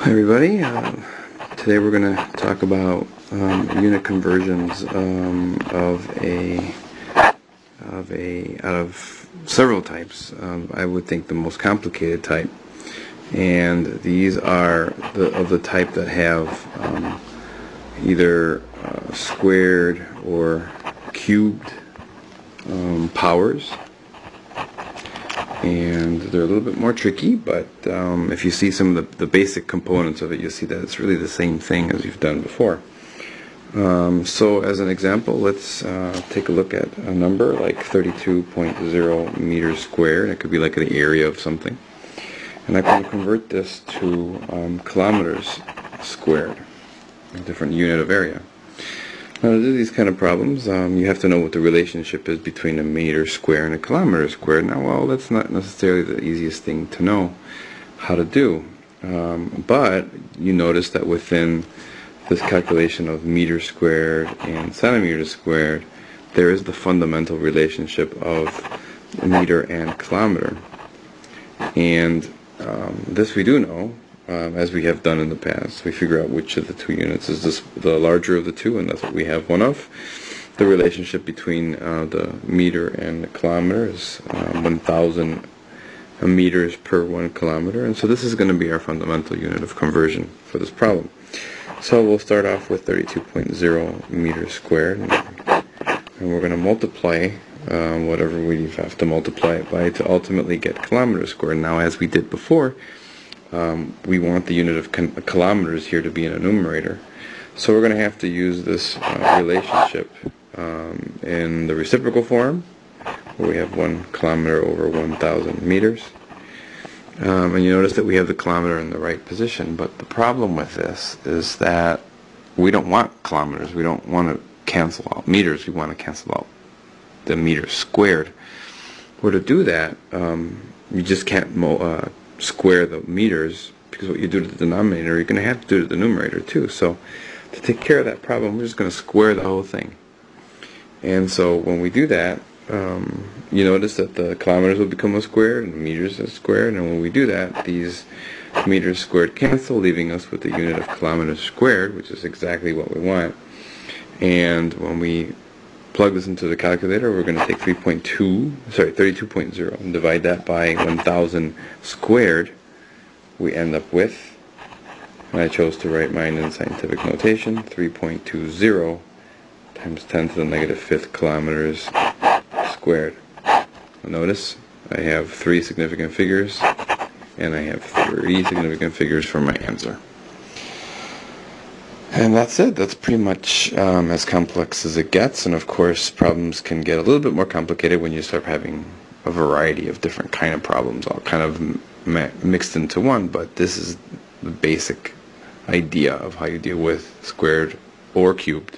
Hi everybody. Today we're going to talk about unit conversions out of several types. I would think the most complicated type, and these are of the type that have either squared or cubed powers. And they're a little bit more tricky, but if you see some of the basic components of it, you'll see that it's really the same thing as you've done before. So as an example, let's take a look at a number like 32.0 meters squared. It could be like the area of something. And I'm going to convert this to kilometers squared, a different unit of area. Now, to do these kind of problems, you have to know what the relationship is between a meter square and a kilometer squared. Now, well, that's not necessarily the easiest thing to know how to do. But you notice that within this calculation of meter squared and centimeter squared, there is the fundamental relationship of meter and kilometer. And this we do know. As we have done in the past, we figure out which of the two units is the larger of the two, and that's what we have one of. The relationship between the meter and the kilometer is 1,000 meters per 1 kilometer, and so this is going to be our fundamental unit of conversion for this problem. So we'll start off with 32.0 meters squared, and we're going to multiply whatever we have to multiply it by to ultimately get kilometers squared. Now, as we did before, we want the unit of kilometers here to be in a numerator. So we're going to have to use this relationship in the reciprocal form, where we have 1 kilometer over 1,000 meters. And you notice that we have the kilometer in the right position, but the problem with this is that we don't want kilometers. We don't want to cancel out meters. We want to cancel out the meters squared. Where to do that, you just can't square the meters, because what you do to the denominator, you're going to have to do to the numerator too. So to take care of that problem, we're just going to square the whole thing. And so when we do that, you notice that the kilometers will become a square and the meters are squared, and when we do that, these meters squared cancel, leaving us with the unit of kilometers squared, which is exactly what we want. And when we plug this into the calculator, we're going to take 32.0 and divide that by 1,000 squared. We end up with, and I chose to write mine in scientific notation, 3.20 times 10 to the negative 5th kilometers squared. Notice I have 3 significant figures, and I have 3 significant figures for my answer. And that's it. That's pretty much as complex as it gets. And of course, problems can get a little bit more complicated when you start having a variety of different kind of problems all kind of mixed into one. But this is the basic idea of how you deal with squared or cubed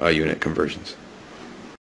unit conversions.